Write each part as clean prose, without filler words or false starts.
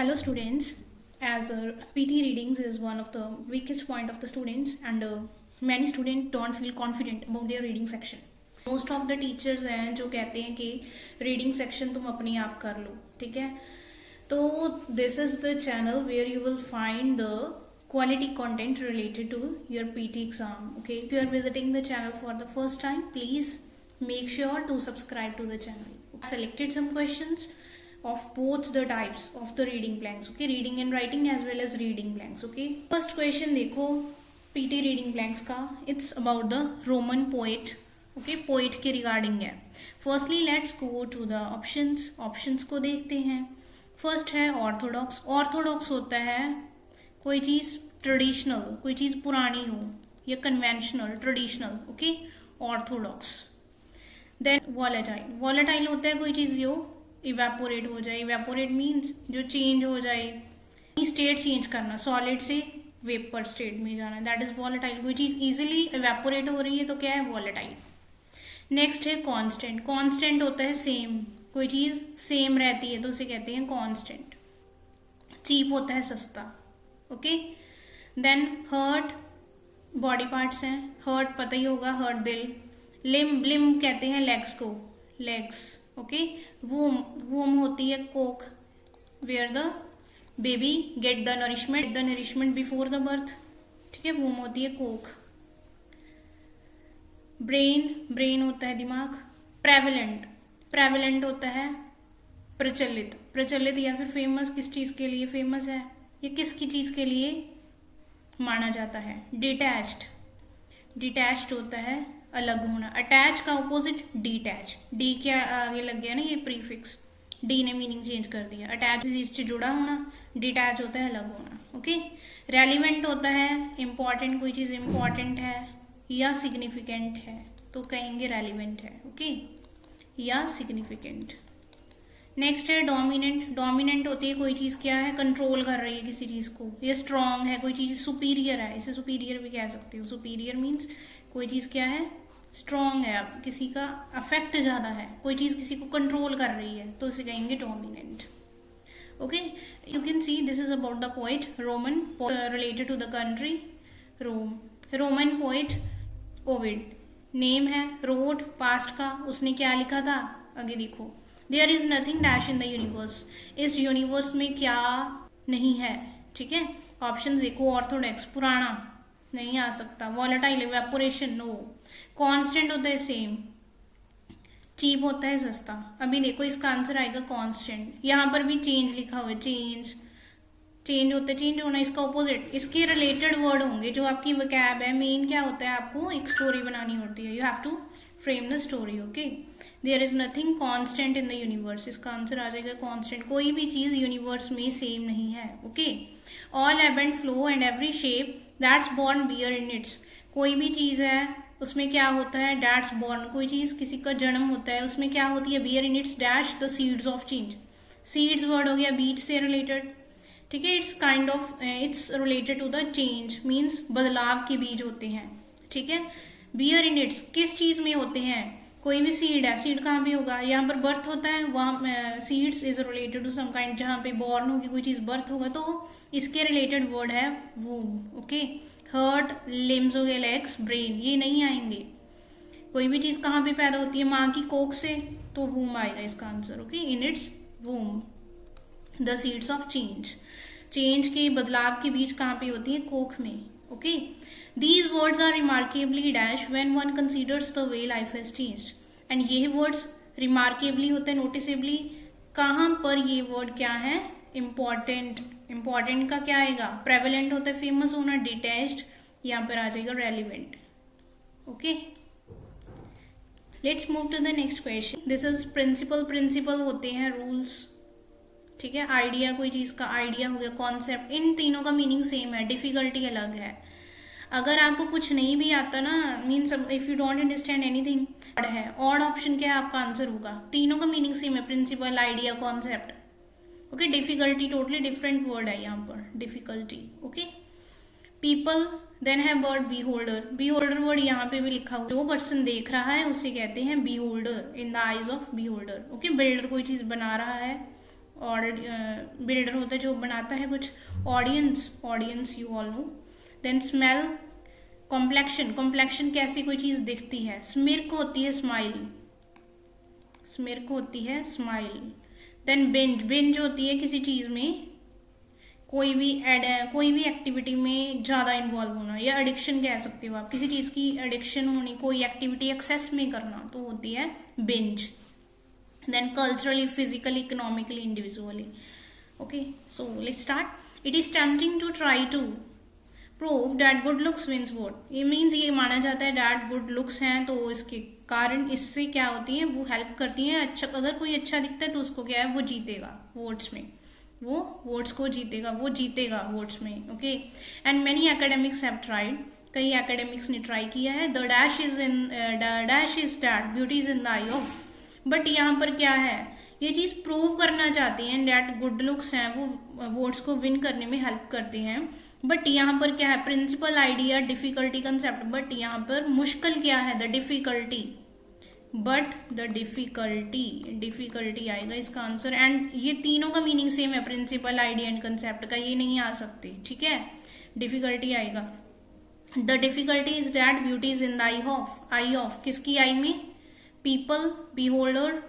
Hello students, as PT readings is one of the weakest point of the students and many students don't feel confident about their reading section. Most of the teachers हैं जो कहते हैं कि reading section तुम अपने आप कर लो, ठीक है? तो this is the channel where you will find the quality content related to your PT exam. Okay, if you are visiting the channel for the first time, please make sure to subscribe to the channel. I've selected some questions of both the types of the reading blanks. Okay, reading and writing as well as reading blanks. Okay, first question देखो PT reading blanks का, it's about the Roman poet. Okay, poet के regarding है. Firstly, let's go to the options. Options को देखते हैं. First है orthodox. Orthodox होता है कोई चीज़ ट्रेडिशनल, कोई चीज़ पुरानी हो या conventional, traditional. Okay, orthodox. Then volatile. Volatile होता है कोई चीज़ जो इवेपोरेट हो जाए. इवेपोरेट मीन्स जो चेंज हो जाए, स्टेट चेंज करना, सॉलिड से वेपर स्टेट में जाना, दैट इज वॉलेटाइल. कोई चीज़ इजीली इवेपोरेट हो रही है तो क्या है, वॉलेटाइल. नेक्स्ट है कांस्टेंट. कांस्टेंट होता है सेम, कोई चीज़ सेम रहती है तो उसे कहते हैं कांस्टेंट. चीप होता है सस्ता. Okay, then heart, body parts हैं. हर्ट पता ही होगा, हर्ट दिल. लिम, लिम कहते हैं लेग्स को, लेग्स. ओके, वूम, वूम होती है कोक, where the baby get the nourishment before the birth. ठीक है, वूम होती है कोक. ब्रेन, ब्रेन होता है दिमाग. प्रेवलेंट, प्रेवलेंट होता है प्रचलित. प्रचलित या फिर फेमस, किस चीज के लिए फेमस है, ये किसकी चीज के लिए माना जाता है. डिटैच्ड, डिटैच्ड होता है अलग होना. अटैच का ऑपोजिट डिटैच. डी के आगे लग गया ना ये प्रीफिक्स, डी ने मीनिंग चेंज कर दिया. अटैच इससे जुड़ा होना, डिटैच होता है अलग होना. ओके, रेलिवेंट होता है इंपॉर्टेंट, कोई चीज इंपॉर्टेंट है या सिग्निफिकेंट है तो कहेंगे रेलिवेंट है. ओके, या सिग्निफिकेंट. नेक्स्ट है डोमिनेंट. डोमिनेंट होती है कोई चीज क्या है, कंट्रोल कर रही है किसी चीज को. ये स्ट्रांग है, कोई चीज सुपीरियर है, इसे सुपीरियर भी कह सकते हो. सुपीरियर मीन्स कोई चीज क्या है, स्ट्रांग है, अब किसी का अफेक्ट ज्यादा है, कोई चीज किसी को कंट्रोल कर रही है तो इसे कहेंगे dominant. Okay, you can see this is about the poet Roman, related to the country Rome. Roman poet Ovid. Name है, रोट पास्ट का, उसने क्या लिखा था आगे देखो. There is nothing dash in the universe. इस यूनिवर्स में क्या नहीं है. ठीक है, ऑप्शन देखो. ऑर्थोडॉक्स पुराना नहीं आ सकता. Volatile evaporation no. कांस्टेंट होता है सेम. चीप होता है सस्ता. अभी देखो इसका आंसर आएगा कांस्टेंट. यहाँ पर भी चेंज लिखा हुआ है, चेंज. चेंज होता है, चेंज होना, इसका ऑपोजिट. इसके रिलेटेड वर्ड होंगे जो आपकी वोकैब है. मेन क्या होता है, आपको एक स्टोरी बनानी होती है. You have to frame the story. Okay, there is nothing constant in the universe. इसका आंसर आ जाएगा कांस्टेंट. कोई भी चीज यूनिवर्स में सेम नहीं है. Okay, all ebb and flow and every shape that's born bear in its. कोई भी चीज है उसमें क्या होता है, डैट्स बॉर्न, कोई चीज किसी का जन्म होता है, उसमें क्या होती है, bear in its dash the seeds of change. Seeds word हो गया बीज से रिलेटेड. ठीक है, it's kind of, it's related to the change, means बदलाव के बीज होते हैं. ठीक है, बियर इन इट्स किस चीज में होते हैं, कोई भी सीड है, सीड कहाँ पे होगा, यहाँ पर बर्थ होता है, वहाँ seeds is related to some kind, जहाँ पे बॉर्न होगी कोई चीज, बर्थ होगा तो इसके रिलेटेड वर्ड है वूम. ओके, हर्ट, लिम्स हो गए, लेग्स, ब्रेन, ये नहीं आएंगे. कोई भी चीज कहाँ पे पैदा होती है, माँ की कोख से, तो वूम आएगा इसका answer. Okay, in its womb the seeds of change. Change के, बदलाव के बीज कहाँ पे होती है, कोख में. Okay, these words are remarkably dash when one considers the way life has changed. and ये words remarkably होते हैं, noticeably. कहाँ पर ये word क्या है, important. important का क्या आएगा, prevalent होता है famous होना, detached यहाँ पर आ जाएगा relevant. okay, let's move to the next question. this is principle. principle होते हैं rules. ठीक है, आइडिया, कोई चीज का आइडिया हो गया, कॉन्सेप्ट. इन तीनों का मीनिंग सेम है, डिफिकल्टी अलग है. अगर आपको कुछ नहीं भी आता ना, means if you don't understand anything, है ऑड ऑप्शन क्या है आपका आंसर होगा. तीनों का मीनिंग सेम है, principle, idea, concept. Okay, difficulty totally different word है यहाँ पर, डिफिकल्टी. ओके, पीपल, देन है bird, beholder. Beholder word यहाँ पे भी लिखा हुआ, जो पर्सन देख रहा है उसे कहते हैं beholder, in the eyes of beholder. Okay, builder कोई चीज बना रहा है और बिल्डर होता है जो बनाता है कुछ, audience you all know. Then smell, complexion, complexion कैसी कोई चीज दिखती है, स्मिर्क होती है स्माइल, स्मिर्क होती है स्माइल। देन बिंज, बिंज होती है किसी चीज में कोई भी एक्टिविटी में ज्यादा इन्वॉल्व होना, या एडिक्शन कह सकते हो आप, किसी चीज की एडिक्शन होनी, कोई एक्टिविटी एक्सेस में करना, तो होती है binge. Then culturally, physically, economically, individually. Okay, so let's start. It is tempting to try to prove that good looks means vote, ये मीन्स ये माना जाता है डैट गुड लुक्स हैं, तो इसके कारण इससे क्या होती है, वो हेल्प करती है। अच्छा, अगर कोई अच्छा दिखता है तो उसको क्या है, वो जीतेगा वोट्स में, वो वोट्स को जीतेगा, वो जीतेगा वोट्स में। Okay, and many academics have tried, कई एकेडमिक्स ने ट्राई किया है। The dash is that beauty is in the eye of, but यहाँ पर क्या है, ये चीज प्रूव करना चाहती हैं डैट गुड लुक्स हैं वो वोट्स को विन करने में हेल्प करते हैं। बट यहाँ पर क्या है, principle idea, difficulty, concept, but यहाँ पर मुश्किल क्या है, the difficulty, but the difficulty आएगा इसका आंसर। एंड ये तीनों का मीनिंग सेम है, प्रिंसिपल, आइडिया एंड कंसेप्ट का, ये नहीं आ सकते, ठीक है, डिफिकल्टी आएगा। The difficulty is that beauty is in the eye of, किसकी आई में, people, beholder,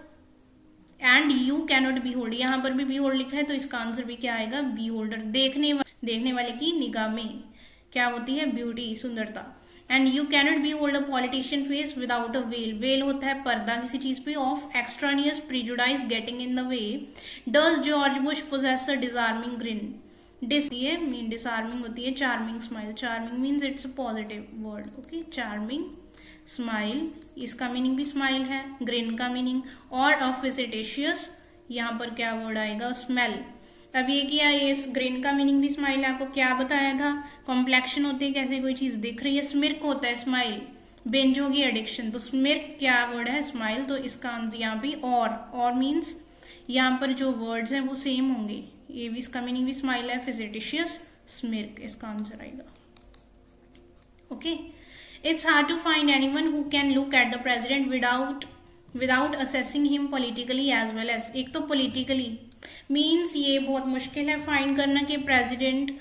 and you cannot behold, यहाँ पर भी बीहोल्ड लिखा है तो इसका आंसर भी क्या आएगा, बीहोल्डर, देखने वाले की निगाह में क्या होती है, ब्यूटी, सुंदरता। And you cannot behold a politician face without a veil, veil होता है पर्दा किसी चीज पे, of extraneous prejudice getting in the way. Does George Bush possess a disarming grin, disarming होती है charming smile, charming means it's a positive word. Okay, charming smile, इसका meaning भी स्माइल है, ग्रिन का मीनिंग, और ऑफिसिटेशियस, यहाँ पर क्या वर्ड आएगा, स्मेल। अब ये किया, ये ग्रिन का मीनिंग भी स्माइल है, आपको क्या बताया था, कॉम्प्लेक्शन होती है कैसे कोई चीज दिख रही है, स्मिर्क होता है स्माइल, बेंज होगी एडिक्शन, तो स्मिर्क क्या वर्ड है, स्माइल, तो इसका आंसर यहाँ पे और मीन्स यहाँ पर जो वर्ड्स हैं वो सेम होंगे, ये भी इसका मीनिंग भी स्माइल है, फिजिटिशियस, स्मिर्क, इसका आंसर आएगा। Okay, it's hard to find anyone who can look at the president without assessing him politically as well as, एक तो politically means ये बहुत मुश्किल है फाइंड करना कि प्रेसिडेंट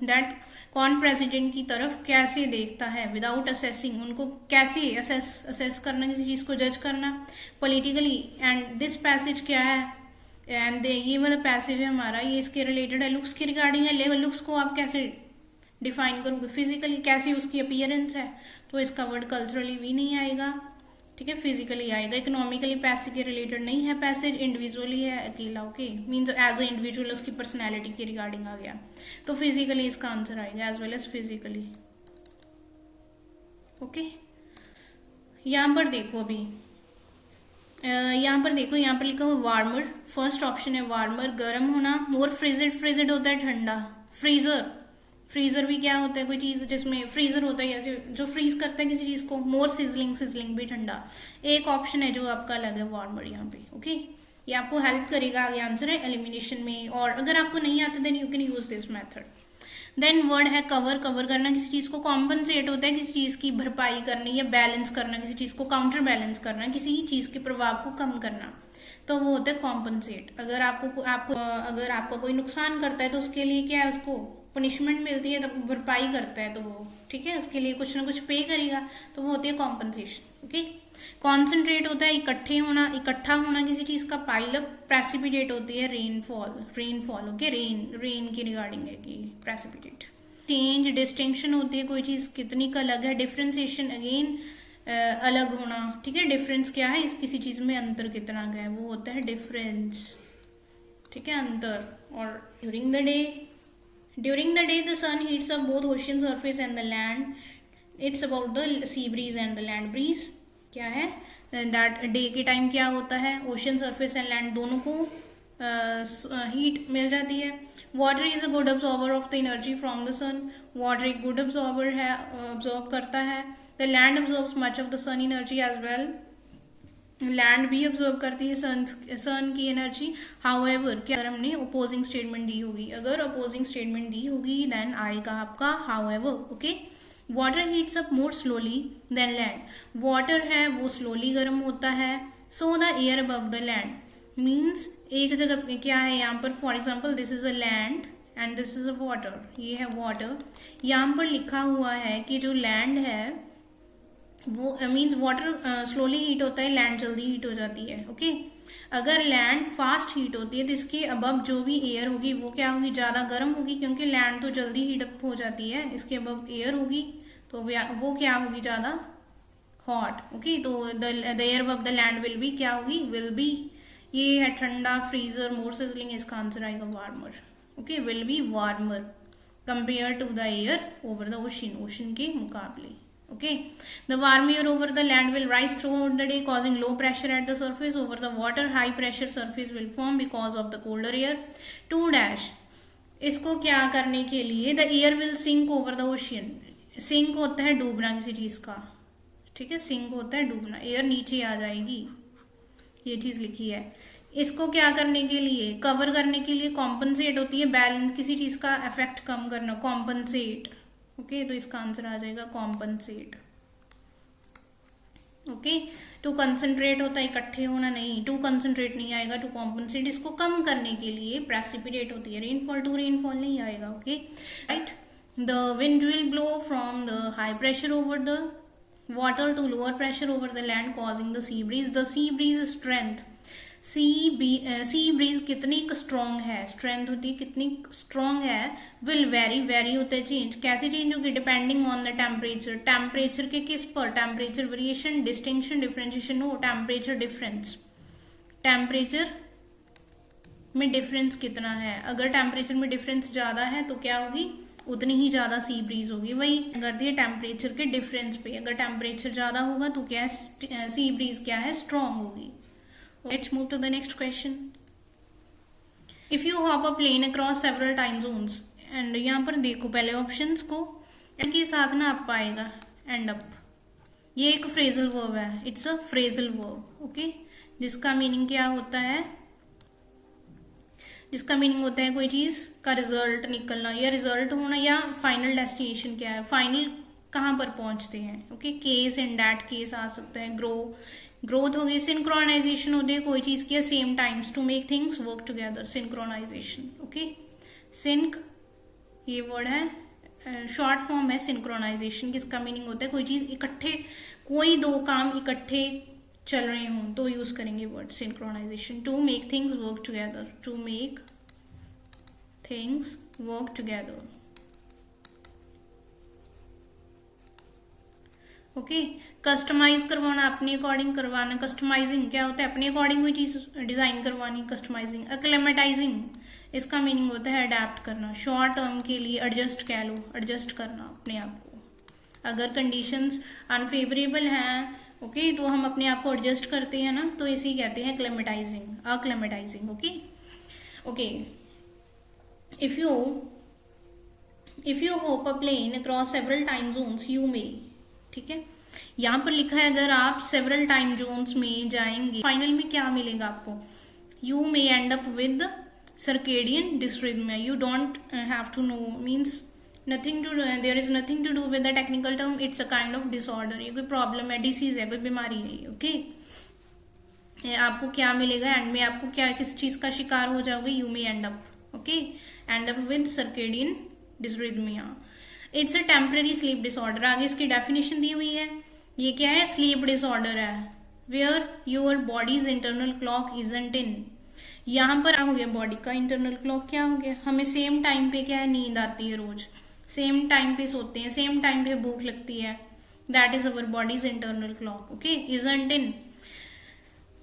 दैट कौन प्रेसिडेंट की तरफ कैसे देखता है, विदाउट असेसिंग, उनको कैसे असेस करना, किसी चीज को जज करना पॉलिटिकली। एंड दिस पैसेज क्या है, एंड ये वाला पैसेज है हमारा, ये इसके रिलेटेड है, लुक्स के रिगार्डिंग है। लुक्स को आप कैसे डिफाइन करोगे, फिजिकली कैसी उसकी अपीयरेंस है, तो इसका वर्ड कल्चरली भी नहीं आएगा, ठीक है, फिजिकली आएगा। इकोनॉमिकली पैसे के रिलेटेड नहीं है पैसेज, इंडिविजुअली है अकेला। Okay, means as a individual उसकी पर्सनैलिटी के रिगार्डिंग आ गया, तो फिजिकली इसका आंसर आएगा, as well as physically. Okay, यहाँ पर देखो, अभी यहाँ पर देखो, यहाँ पर लिखा हुआ वार्मर, फर्स्ट ऑप्शन है वार्मर, गर्म होना। मोर फ्रिजिड होता है ठंडा, फ्रीजर भी क्या होता है, कोई चीज जिसमें फ्रीजर होता है, ऐसे जो फ्रीज करता है किसी चीज को। मोर सिजलिंग भी ठंडा, एक ऑप्शन है जो आपका अलग है वार्मर यहाँ पे। ओके, ये आपको हेल्प करेगा, आगे आंसर है एलिमिनेशन में, और अगर आपको नहीं आता then you can use this method. Then word है कवर करना किसी चीज को, कॉम्पनसेट होता है किसी चीज की भरपाई करनी या बैलेंस करना, किसी चीज को काउंटर बैलेंस करना, किसी चीज के प्रभाव को कम करना, तो वो होता है कॉम्पनसेट। अगर आपको कोई नुकसान करता है तो उसके लिए क्या है, उसको पनिशमेंट मिलती है, तो भरपाई करता है, तो वो ठीक है, उसके लिए कुछ ना कुछ पे करेगा, तो वो होती है कॉम्पनसेशन। ओके, कॉन्सेंट्रेट होता है इकट्ठा होना किसी चीज का, पाइलअप, प्रेसिपिटेट होती है रेनफॉल। ओके, रेन की रिगार्डिंग है कि प्रेसिपिटेट। चेंज, डिस्टिंक्शन होती है कोई चीज कितनी का अलग है, डिफरेंशिएशन अगेन अलग होना, ठीक है, डिफरेंस क्या है, किसी चीज में अंतर कितना का है, वो होता है डिफरेंस, ठीक है, अंतर। और During the day, the sun heats up both ocean surface and the land. It's about the sea breeze and the land breeze. क्या है, that day के टाइम क्या होता है, ocean surface and land दोनों को हीट मिल जाती है। Water is a good absorber of the energy from the sun. Water एक good absorber है, absorb करता है। The land absorbs much of the sun energy as well. Land भी observe करती है सन की एनर्जी। हाउएवर, क्या अगर हमने अपोजिंग स्टेटमेंट दी होगी, अगर अपोजिंग स्टेटमेंट दी होगी देन आएगा आपका however. Okay, water heats up more slowly than land, water है वो स्लोली गर्म होता है। So the air above the land means एक जगह पे क्या है यहाँ पर, for example this is a land and this is a water, ये है वाटर। यहाँ पर लिखा हुआ है कि जो लैंड है वो मीन्स वाटर स्लोली हीट होता है, लैंड जल्दी हीट हो जाती है। ओके अगर लैंड फास्ट हीट होती है तो इसके अबव जो भी एयर होगी वो क्या होगी, ज़्यादा गर्म होगी, क्योंकि लैंड तो जल्दी हीट अप हो जाती है। इसके अबव एयर होगी तो वो क्या होगी, ज़्यादा हॉट। ओके तो the air above the land will be क्या होगी, विल बी, ये है ठंडा, फ्रीजर, मोर सिजलिंग, इसका आंसर आएगा warmer. Okay will be warmer compare to the air over the ocean, ocean के मुकाबले। Okay, the warm air over the land will rise throughout the day, causing low pressure at the surface. Over the water, high pressure surface will form because of the colder air. 2 इसको क्या करने के लिए, the air will sink over the ocean. Sink होता है डूबना किसी चीज का, ठीक है, sink होता है डूबना, एयर नीचे आ जाएगी, ये चीज लिखी है। इसको क्या करने के लिए, कवर करने के लिए, कॉम्पनसेट होती है, बैलेंस, किसी चीज का इफेक्ट कम करना, कॉम्पनसेट। ओके तो इसका आंसर आ जाएगा कॉम्पनसेट। ओके टू कंसंट्रेट होता है इकट्ठे होना, नहीं, टू कंसंट्रेट नहीं आएगा, टू कॉम्पनसेट इसको कम करने के लिए प्रेसिपिटेट होती है, रेनफॉल टू रेनफॉल नहीं आएगा। Okay right, the wind will blow from the high pressure over the water to lower pressure over the land causing the sea breeze. The sea breeze strength, sea breeze कितनी strong है, strength होती है कितनी strong है, will very, very होता है change, कैसे change होगी, depending on the temperature, temperature के किस पर, temperature variation, distinction, differentiation, no, temperature difference, temperature में डिफरेंस कितना है, अगर टेम्परेचर में डिफरेंस ज्यादा है तो क्या होगी, उतनी ही ज्यादा सी ब्रीज होगी। वही कर दिए टेम्परेचर के डिफरेंस पे, अगर टेम्परेचर ज्यादा होगा तो क्या है, सी ब्रीज क्या है, स्ट्रॉन्ग होगी। Let's move to the next question. If you hop a plane across several time zones, and यहाँ पर देखो पहले ऑप्शंस को, एंड के साथ ना अप आएगा, एंड अप, ये एक फ्रेजल वर्ब है, it's a phrasal verb. Okay जिसका मीनिंग क्या होता है, जिसका मीनिंग होता है कोई चीज का रिजल्ट निकलना, या रिजल्ट होना, या फाइनल डेस्टिनेशन क्या है, फाइनल कहाँ पर पहुंचते हैं। Okay case in that case आ सकता है, ग्रोथ हो गई, सिंक्रोनाइजेशन होती है कोई चीज की same times, to make things work together, synchronization. Okay sync ये वर्ड है, शॉर्ट फॉर्म है सिंक्रोनाइजेशन, किसका मीनिंग होता है कोई चीज इकट्ठे, कोई दो काम इकट्ठे चल रहे हों तो यूज करेंगे word synchronization. To make things work together, to make things work together. Okay customize करवाना, अपने अकॉर्डिंग करवाना, कस्टमाइजिंग क्या होता है, अपने अकॉर्डिंग कोई चीज डिजाइन करवानी, कस्टमाइजिंग। एक्लेमेटाइजिंग इसका मीनिंग होता है अडेप्ट करना, शॉर्ट टर्म के लिए एडजस्ट कह लो, एडजस्ट करना अपने आप को, अगर कंडीशंस अनफेवरेबल हैं ओके तो हम अपने आप को एडजस्ट करते हैं ना, तो इसी कहते हैं acclimatising, acclimatising. Okay okay if you hop a plane across several time zones you may, ठीक है यहाँ पर लिखा है अगर आप सेवरल टाइम जोन्स में जाएंगे, फाइनल में क्या मिलेगा आपको, you may end up with circadian dysrhythmia. You don't have to know means nothing to, there is nothing to do with the technical term, it's a kind of disorder, ये कोई problem है, disease है, कोई बीमारी है। Okay आपको क्या मिलेगा एंड में, आपको क्या किस चीज का शिकार हो जाओगे, you may end up, okay end up with circadian dysrhythmia. It's a temporary sleep disorder, आगे इसकी डेफिनेशन दी हुई है, ये क्या है, स्लीप डिसऑर्डर है, where your body's internal clock isn't in, यहाँ पर हो गया बॉडी का इंटरनल क्लॉक क्या हो गया, हमें सेम टाइम पे क्या है नींद आती है, रोज सेम टाइम पे सोते हैं, सेम टाइम पे भूख लगती है, that is our body's internal clock. Okay isn't in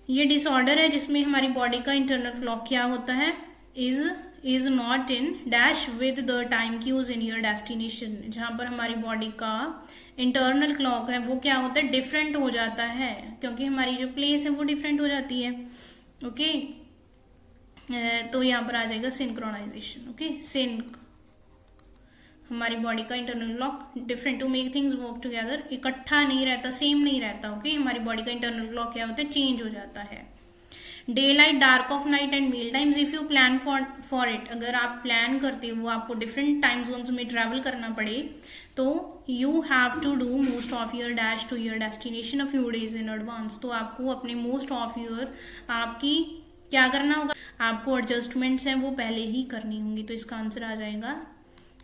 ये डिसऑर्डर है जिसमें हमारी बॉडी का इंटरनल क्लॉक क्या होता है, is not in dash with the time cues in your destination, जहां पर हमारी बॉडी का इंटरनल क्लॉक है वो क्या होता है, डिफरेंट हो जाता है, क्योंकि हमारी जो प्लेस है वो डिफरेंट हो जाती है। ओके तो यहाँ पर आ जाएगा सिंक्रोनाइजेशन। ओके सिंक हमारी बॉडी का internal clock different, to make things work together, इकट्ठा नहीं रहता, सेम नहीं रहता। ओके हमारी बॉडी का इंटरनल क्लॉक क्या होता है, चेंज हो जाता है। Day light, dark of night and meal times, if you plan for it, अगर आप प्लान करते हो आपको डिफरेंट टाइम जोन्स में ट्रैवल करना पड़े तो you have to do most of your dash to your destination a few days in advance, तो आपको अपने मोस्ट ऑफ योर आपकी क्या करना होगा आपको, एडजस्टमेंट्स हैं वो पहले ही करनी होंगी, तो इसका आंसर आ जाएगा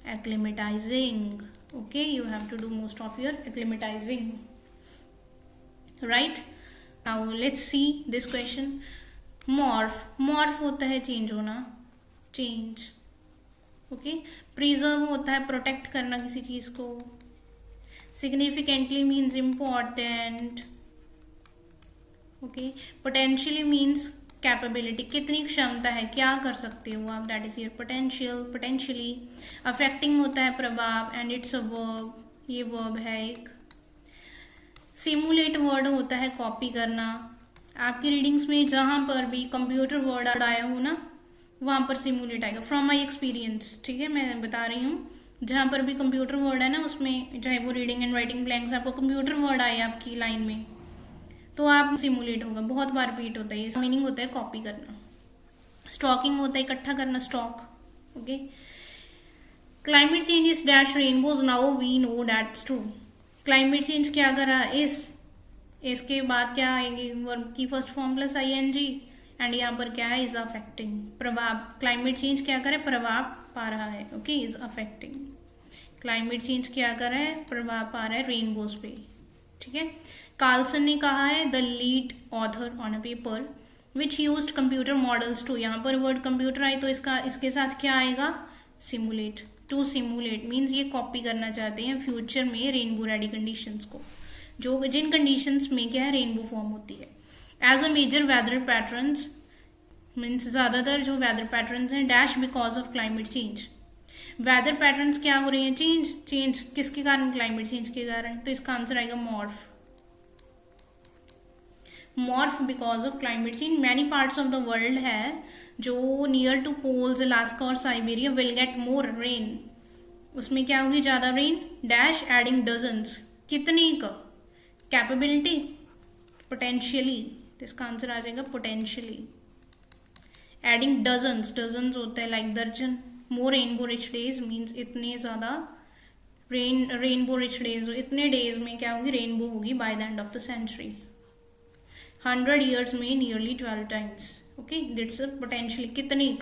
acclimatizing. Okay, you have to do most of your acclimatizing, right? Now let's see this question. morph होता है चेंज होना, चेंज. ओके, प्रिजर्व होता है प्रोटेक्ट करना किसी चीज को. Significantly means important. Okay, potentially means capability, कितनी क्षमता है, क्या कर सकते हो आप, that is your potential, potentially. Affecting होता है प्रभाव, एंड इट्स अ वर्ब, ये वर्ब है एक. सिमुलेट वर्ड होता है कॉपी करना. आपकी रीडिंग्स में जहां पर भी कंप्यूटर वर्ड आया हो ना, वहां पर सिमुलेट आएगा. फ्रॉम माई एक्सपीरियंस, ठीक है, मैं बता रही हूँ, जहां पर भी कंप्यूटर वर्ड है ना, उसमें चाहे वो रीडिंग एंड राइटिंग ब्लैंक्स, आपको कंप्यूटर वर्ड आए आपकी लाइन में, तो आप सिमुलेट होगा, बहुत बार रिपीट होता है. इसका मीनिंग होता है कॉपी करना. स्टॉकिंग होता है इकट्ठा करना, stock. Okay, climate change is dash rainbows, now we know that's true. Climate change क्या कर रहा है, इसके बाद क्या आएगी, वर्ब की first form plus ING, and यहाँ पर क्या है, इज अफेक्टिंग. प्रभाव, क्लाइमेट चेंज क्या करे, प्रभाव पा रहा है. Okay, is affecting. Climate change क्या कर रहा है, प्रभाव पा रहा है रेनबोज पे. ठीक है, कार्लसन ने कहा है the lead author on a paper which used computer models to. यहाँ पर वर्ड कंप्यूटर आई तो इसके साथ क्या आएगा, सिमुलेट. टू सिमुलेट मीन्स ये कॉपी करना चाहते हैं फ्यूचर में रेनबो रेडी कंडीशंस को, जो जिन कंडीशंस में क्या है, रेनबो फॉर्म होती है. As a major weather patterns means ज्यादातर जो वेदर पैटर्न्स हैं, dash because of climate change. Weather patterns क्या हो रही हैं, चेंज किसके कारण, क्लाइमेट चेंज के कारण. तो इसका आंसर आएगा morph. Morph because of climate change. Many parts of the world है जो नियर टू पोल्स, अलास्का और Siberia will get more rain. उसमें क्या होगी, ज्यादा रेन. डैश एडिंग डजन्स, कितनी का, कैपेबिलिटी, पोटेंशियली. तो इसका आंसर आ जाएगा पोटेंशियली. एडिंग डजन्स, डजन्स होता है लाइक दर्जन. More rainbow rich days means इतने ज्यादा रेनबो रिच डेज, इतने डेज में क्या होगी, रेनबो होगी by the end of the century. 100 years में nearly 12 times. Okay, that's potentially, कितनी.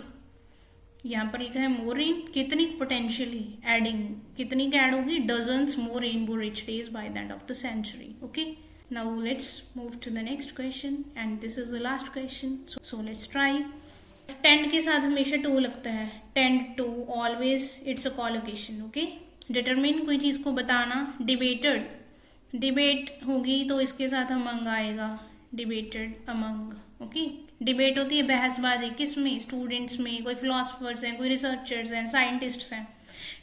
यहाँ पर लिखा है मोर रेन, कितनी पोटेंशियली, एडिंग, कितनी का एड होगी, dozens more rainbow rich days by the end of the century. Okay, now let's move to the next question, and this is the last question, so let's try. Tend के साथ हमेशा to लगता है, tend to, always it's a collocation. Okay, determine, कोई चीज को बताना. Debated, debate होगी तो इसके साथ अमंग आएगा, डिबेटेड, अमंग. ओके, डिबेट होती है बहसबाजी, किस में, स्टूडेंट्स में, कोई फिलोसफर्स हैं, कोई रिसर्चर्स हैं, साइंटिस्ट्स हैं.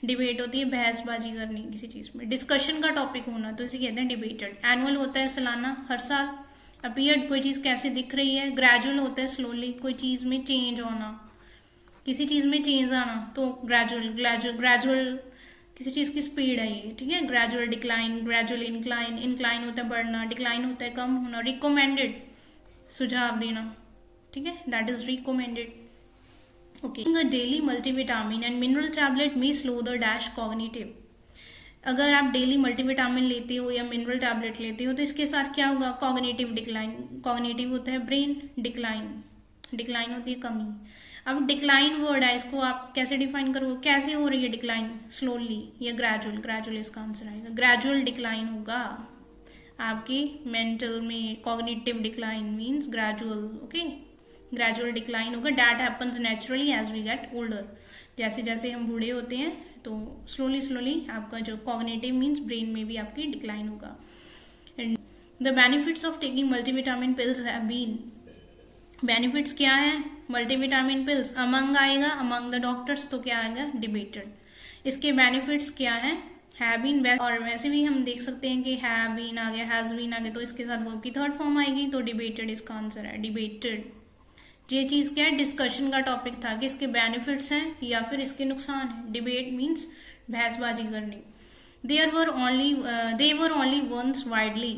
डिबेट होती है बहसबाजी करनी किसी चीज में, डिस्कशन का टॉपिक होना, तो इसे कहते हैं डिबेटेड. एनुअल होता है सालाना, हर साल. अपीयर्ड, कोई चीज कैसे दिख रही है. ग्रेजुअल होता है स्लोली, कोई चीज में चेंज होना, किसी चीज में चेंज आना, तो ग्रेजुअल किसी चीज की स्पीड है ये. ठीक है, gradual decline, gradual incline. Incline होता है बढ़ना, डिक्लाइन होता है कम होना. रिकमेंडेड, सुझाव देना. ठीक है, that is recommended. Okay, daily multivitamin and mineral tablet में स्लो द डैश कॉग्निटिव. अगर आप डेली मल्टीविटामिन लेते हो या मिनरल टैबलेट लेते हो तो इसके साथ क्या होगा, कॉग्निटिव डिक्लाइन. कॉग्निटिव होता है ब्रेन, डिक्लाइन, डिक्लाइन होती है कमी. अब डिक्लाइन वर्ड है, इसको आप कैसे डिफाइन करोगे, कैसे हो रही है डिक्लाइन, स्लोली या ग्रेजुअल. ग्रेजुअल इसका आंसर आएगा, ग्रेजुअल डिक्लाइन होगा आपकी मेंटल में. Cognitive decline means gradual. Okay, gradual decline होगा. That happens naturally as we get older. जैसे जैसे हम बूढ़े होते हैं तो स्लोली स्लोली आपका जो कॉग्निटिव मीन्स ब्रेन में भी आपकी डिक्लाइन होगा. And the benefits of taking multivitamin pills have been. Benefits क्या है, मल्टीविटामिन पिल्स अमंग आएगा, अमंग द डॉक्टर्स तो क्या आएगा, डिबेटेड. इसके बेनिफिट्स क्या है, हैव बीन. और वैसे भी हम देख सकते हैं कि हैव बीन आ गया, हैज बीन आ गया, तो इसके साथ वर्ब की थर्ड फॉर्म आएगी, तो डिबेटेड इसका आंसर है, डिबेटेड. ये चीज क्या है, डिस्कशन का टॉपिक था कि इसके बेनिफिट्स हैं या फिर इसके नुकसान है. डिबेट मीन्स बहसबाजी करनी. They were only once widely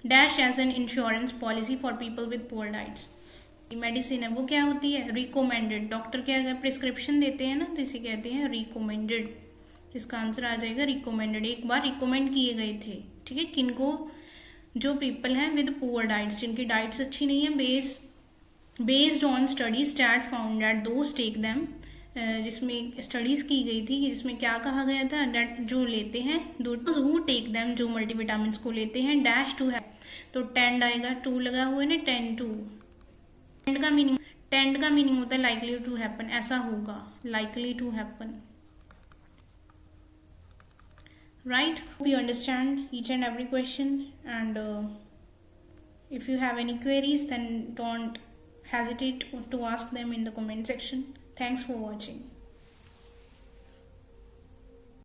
dash as an insurance policy for people with poor diets. Medicine है वो क्या होती है, रिकमेंडेड. डॉक्टर क्या अगर प्रिस्क्रिप्शन देते हैं ना तो इसे कहते हैं रिकमेंडेड. इसका आंसर आ जाएगा रिकमेंडेड. एक बार रिकमेंड किए गए थे. ठीक है, किनको, जो पीपल हैं विद पुअर डाइट्स, जिनकी डाइट्स अच्छी नहीं है, base based on study stat found that those take them, जिसमें स्टडीज की गई थी, जिसमें क्या कहा गया था, दैट जो लेते हैं, दोज हु टेक दैम, जो मल्टीविटामिन को लेते हैं, डैश टू है, तो टेंड आएगा, टू लगा हुआ है ना, टेंड टू। टेंड का मीनिंग होता है लाइकली टू हैपन, ऐसा होगा, likely to happen, right? You understand each and every question, and if you have any queries, then don't hesitate to ask them in the comment section. Thanks for watching.